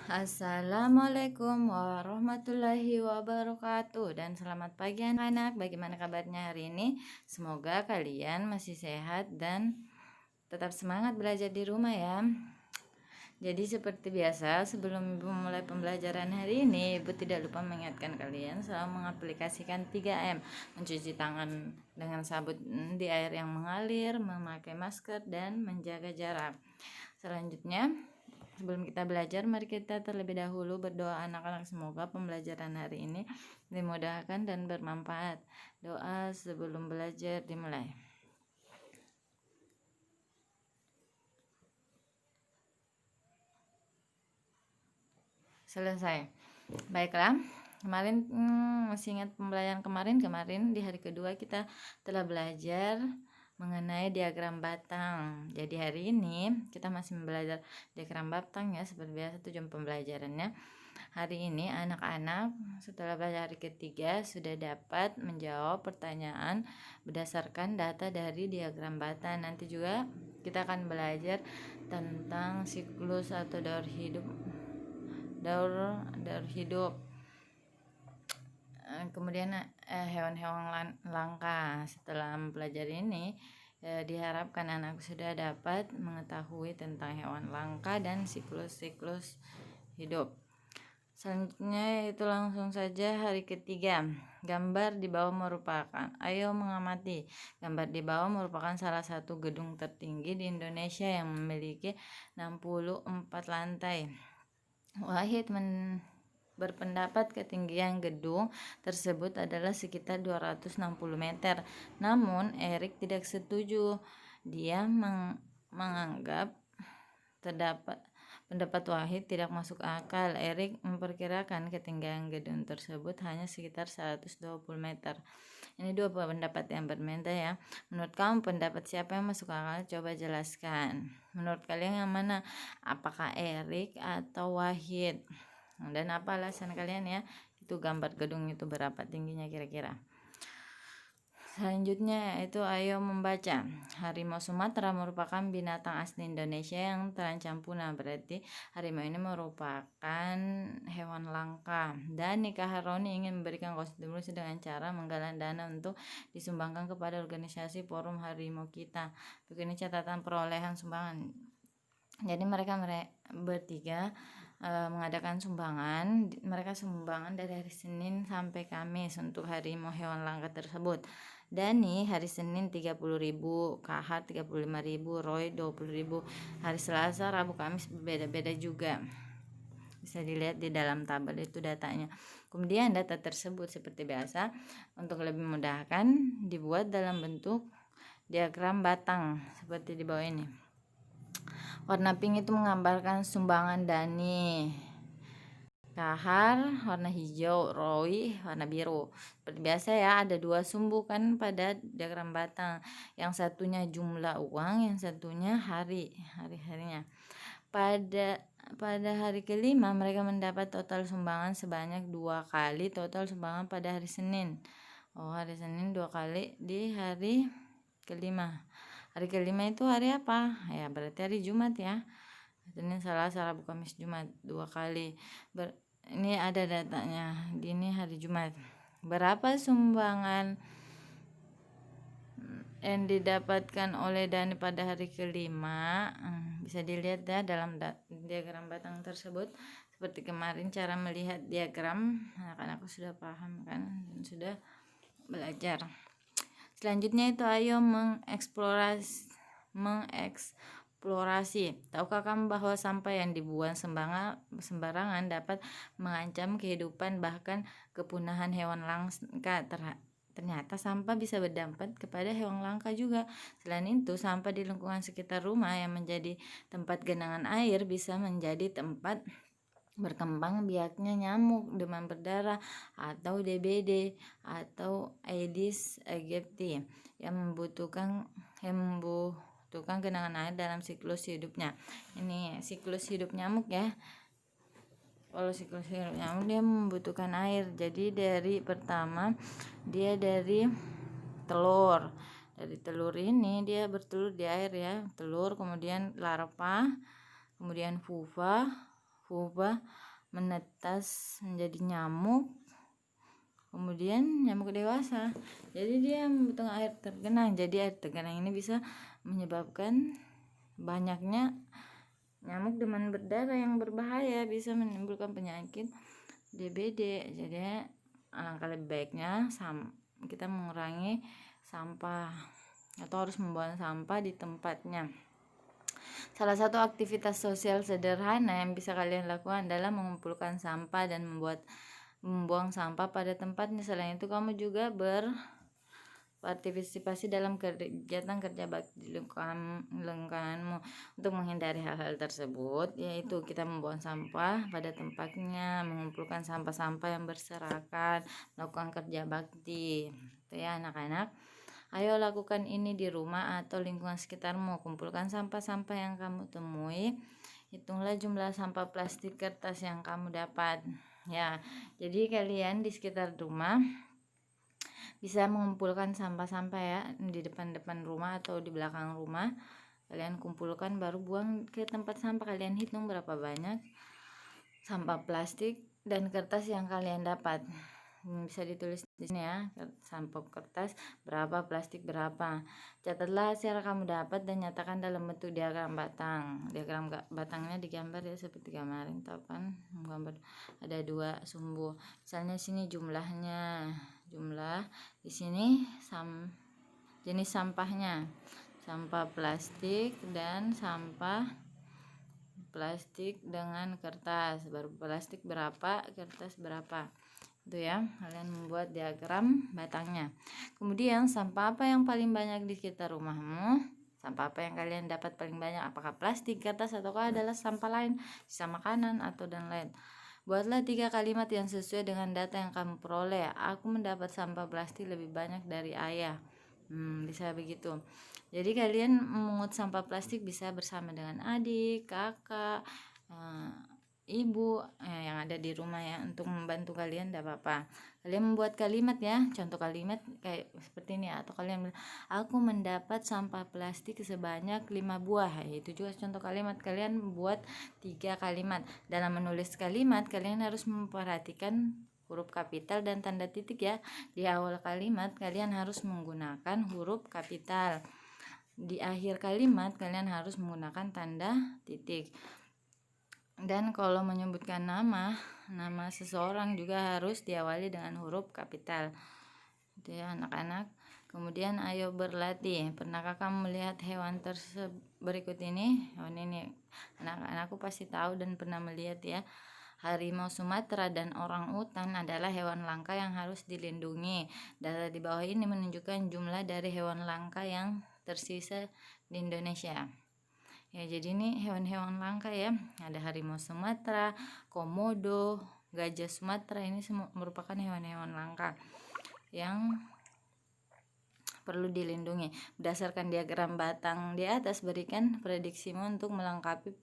Assalamualaikum warahmatullahi wabarakatuh dan selamat pagi anak-anak. Bagaimana kabarnya hari ini? Semoga kalian masih sehat dan tetap semangat belajar di rumah ya. Jadi seperti biasa sebelum Ibu memulai pembelajaran hari ini, Ibu tidak lupa mengingatkan kalian selalu mengaplikasikan 3M, mencuci tangan dengan sabun di air yang mengalir, memakai masker dan menjaga jarak. Selanjutnya, sebelum kita belajar, mari kita terlebih dahulu berdoa anak-anak, semoga pembelajaran hari ini dimudahkan dan bermanfaat. Doa sebelum belajar dimulai. Selesai. Baiklah, kemarin masih ingat pembelajaran kemarin di hari kedua kita telah belajar mengenai diagram batang. Jadi hari ini kita masih belajar diagram batang ya, seperti biasa tujuan pembelajarannya. Hari ini anak-anak setelah belajar hari ketiga sudah dapat menjawab pertanyaan berdasarkan data dari diagram batang. Nanti juga kita akan belajar tentang siklus atau daur hidup. Kemudian hewan-hewan langka. Setelah mempelajari ini, diharapkan anak sudah dapat mengetahui tentang hewan langka dan siklus-siklus hidup. Selanjutnya itu langsung saja hari ketiga. Gambar di bawah merupakan, ayo mengamati. Gambar di bawah merupakan salah satu gedung tertinggi di Indonesia yang memiliki 64 lantai. Wahid berpendapat ketinggian gedung tersebut adalah sekitar 260 meter. Namun Erik tidak setuju. Dia menganggap pendapat Wahid tidak masuk akal. Erik memperkirakan ketinggian gedung tersebut hanya sekitar 120 meter. Ini dua pendapat yang berbeda ya. Menurut kamu pendapat siapa yang masuk akal? Coba jelaskan. Menurut kalian yang mana? Apakah Erik atau Wahid? Dan apa alasan kalian ya? Itu gambar gedung itu berapa tingginya kira-kira? Selanjutnya itu ayo membaca. Harimau Sumatera merupakan binatang asli Indonesia yang terancam punah. Berarti harimau ini merupakan hewan langka. Dan Nika Haroni ingin memberikan kontribusi dengan cara menggalang dana untuk disumbangkan kepada organisasi Forum Harimau Kita. Begini catatan perolehan sumbangan. Jadi mereka bertiga mengadakan sumbangan. Mereka sumbangan dari hari Senin sampai Kamis untuk harimau hewan langka tersebut. Dani hari Senin 30.000, Kahar 35.000, Roy 20.000. Hari Selasa, Rabu, Kamis berbeda-beda juga. Bisa dilihat di dalam tabel itu datanya. Kemudian data tersebut seperti biasa untuk lebih memudahkan dibuat dalam bentuk diagram batang seperti di bawah ini. Warna pink itu menggambarkan sumbangan Dani. Kahar warna hijau, Roy warna biru. Seperti biasa ya, ada dua sumbu kan pada diagram batang. Yang satunya jumlah uang, yang satunya hari-harinya. Pada hari kelima mereka mendapat total sumbangan sebanyak 2 kali total sumbangan pada hari Senin. Hari Senin 2 kali di hari kelima. Hari kelima itu hari apa? Ya berarti hari Jumat ya. Senin, Selasa, Rabu, Kamis, Jumat 2 kali. Ini ada datanya. Ini hari Jumat. Berapa sumbangan yang didapatkan oleh Dani pada hari kelima? Bisa dilihat ya dalam diagram batang tersebut. Seperti kemarin cara melihat diagram, anak-anak sudah paham kan dan sudah belajar. Selanjutnya itu ayo mengeksplorasi. Tahukah kamu bahwa sampah yang dibuang sembarangan dapat mengancam kehidupan bahkan kepunahan hewan langka? Ternyata sampah bisa berdampak kepada hewan langka juga. Selain itu, sampah di lingkungan sekitar rumah yang menjadi tempat genangan air bisa menjadi tempat berkembang biaknya nyamuk, demam berdarah, atau DBD atau Aedes aegypti yang membutuhkan genangan air dalam siklus hidupnya. Ini siklus hidup nyamuk ya. Kalau siklus hidup nyamuk dia membutuhkan air. Jadi dari pertama dia dari telur. Dari telur ini dia bertelur di air ya. Telur, kemudian larva, kemudian pupa, pupa menetas menjadi nyamuk, kemudian nyamuk dewasa. Jadi dia membutuhkan air tergenang. Jadi air tergenang ini bisa menyebabkan banyaknya nyamuk demam berdarah yang berbahaya, bisa menimbulkan penyakit DBD. Jadi alangkah lebih baiknya kita mengurangi sampah atau harus membuang sampah di tempatnya. Salah satu aktivitas sosial sederhana yang bisa kalian lakukan adalah mengumpulkan sampah dan membuang sampah pada tempatnya. Selain itu, kamu juga berpartisipasi dalam kegiatan kerja bakti di lingkunganmu. Untuk menghindari hal-hal tersebut, yaitu kita membuang sampah pada tempatnya, mengumpulkan sampah-sampah yang berserakan, melakukan kerja bakti. Itu ya anak-anak. Ayo lakukan ini di rumah atau lingkungan sekitarmu. Kumpulkan sampah-sampah yang kamu temui. Hitunglah jumlah sampah plastik kertas yang kamu dapat. Ya, jadi kalian di sekitar rumah bisa mengumpulkan sampah-sampah ya, di depan-depan rumah atau di belakang rumah. Kalian kumpulkan baru buang ke tempat sampah. Kalian hitung berapa banyak sampah plastik dan kertas yang kalian dapat. Bisa ditulis di sini ya, sampah kertas berapa, plastik berapa. Catatlah hasil yang kamu dapat dan nyatakan dalam bentuk diagram batang. Diagram batangnya digambar ya seperti kemarin, tahu kan? Gambar ada 2 sumbu. Misalnya sini jumlah di sini jenis sampahnya. Sampah plastik dan sampah plastik dengan kertas. Baru plastik berapa, kertas berapa. Itu ya, kalian membuat diagram batangnya. Kemudian sampah apa yang paling banyak di sekitar rumahmu? Sampah apa yang kalian dapat paling banyak? Apakah plastik, kertas, ataukah adalah sampah lain, sisa makanan atau dan lain? Buatlah 3 kalimat yang sesuai dengan data yang kamu peroleh. Aku mendapat sampah plastik lebih banyak dari ayah. Bisa begitu. Jadi kalian memungut sampah plastik bisa bersama dengan adik, kakak, ibu yang ada di rumah ya. Untuk membantu kalian tidak apa-apa. Kalian membuat kalimat ya, contoh kalimat kayak seperti ini, atau kalian bilang, aku mendapat sampah plastik sebanyak 5 buah. Itu juga contoh kalimat. Kalian membuat 3 kalimat. Dalam menulis kalimat kalian harus memperhatikan huruf kapital dan tanda titik ya. Di awal kalimat kalian harus menggunakan huruf kapital. Di akhir kalimat kalian harus menggunakan tanda titik. Dan kalau menyebutkan nama seseorang juga harus diawali dengan huruf kapital. Itu ya anak-anak. Kemudian ayo berlatih. Pernahkah kamu melihat hewan berikut ini? Hewan ini anak-anakku pasti tahu dan pernah melihat ya. Harimau Sumatera dan orang utan adalah hewan langka yang harus dilindungi. Data di bawah ini menunjukkan jumlah dari hewan langka yang tersisa di Indonesia. Ya, jadi ini hewan-hewan langka ya. Ada harimau Sumatera, komodo, gajah Sumatera. Ini semua merupakan hewan-hewan langka yang perlu dilindungi. Berdasarkan diagram batang di atas, berikan prediksimu untuk melengkapi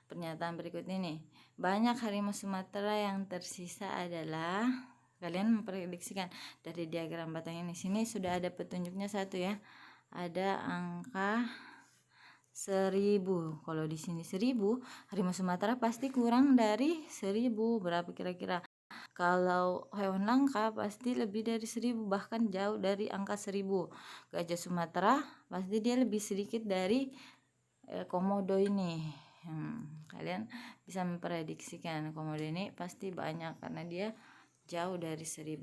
pernyataan berikut ini. Banyak harimau Sumatera yang tersisa adalah, kalian memprediksikan dari diagram batang ini. Sini sudah ada petunjuknya satu ya. Ada angka 1000. Kalau di sini 1000, harimau Sumatera pasti kurang dari 1000. Berapa kira-kira? Kalau hewan langka pasti lebih dari 1000, bahkan jauh dari angka 1000. Gajah Sumatera pasti dia lebih sedikit dari komodo ini. Kalian bisa memprediksikan komodo ini pasti banyak karena dia jauh dari 1000.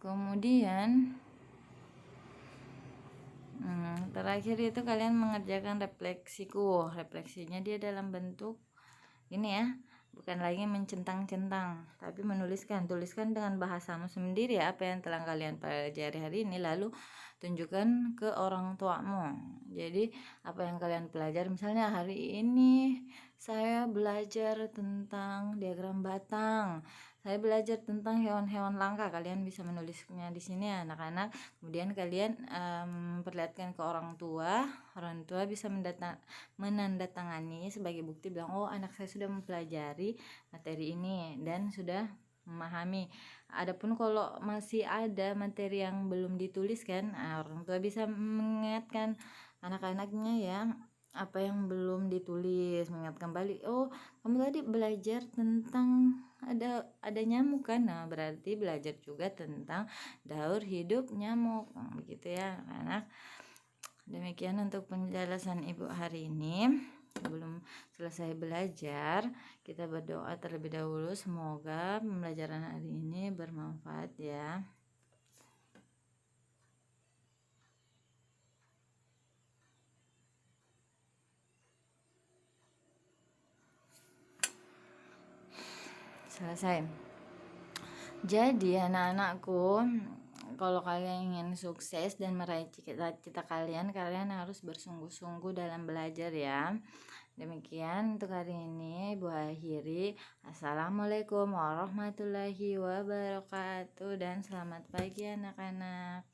Kemudian terakhir itu kalian mengerjakan refleksiku. Refleksinya dia dalam bentuk ini ya, bukan lagi mencentang-centang, tapi tuliskan dengan bahasamu sendiri ya, apa yang telah kalian pelajari hari ini, lalu tunjukkan ke orang tuamu. Jadi apa yang kalian pelajari, misalnya hari ini saya belajar tentang diagram batang, saya belajar tentang hewan-hewan langka. Kalian bisa menulisnya di sini ya anak-anak. Kemudian kalian perlihatkan ke orang tua bisa menandatangani sebagai bukti, bilang oh anak saya sudah mempelajari materi ini dan sudah memahami. Adapun kalau masih ada materi yang belum dituliskan, orang tua bisa mengingatkan anak-anaknya ya, apa yang belum ditulis, mengingat kembali, oh kamu tadi belajar tentang ada nyamuk kan, nah berarti belajar juga tentang daur hidup nyamuk. Begitu ya anak. Demikian untuk penjelasan ibu hari ini. Sebelum selesai belajar, kita berdoa terlebih dahulu, semoga pembelajaran hari ini bermanfaat ya. Selesai. Jadi anak-anakku, kalau kalian ingin sukses dan meraih cita-cita kalian harus bersungguh-sungguh dalam belajar ya. Demikian untuk hari ini Ibu akhiri. Assalamualaikum warahmatullahi wabarakatuh dan selamat pagi anak-anak.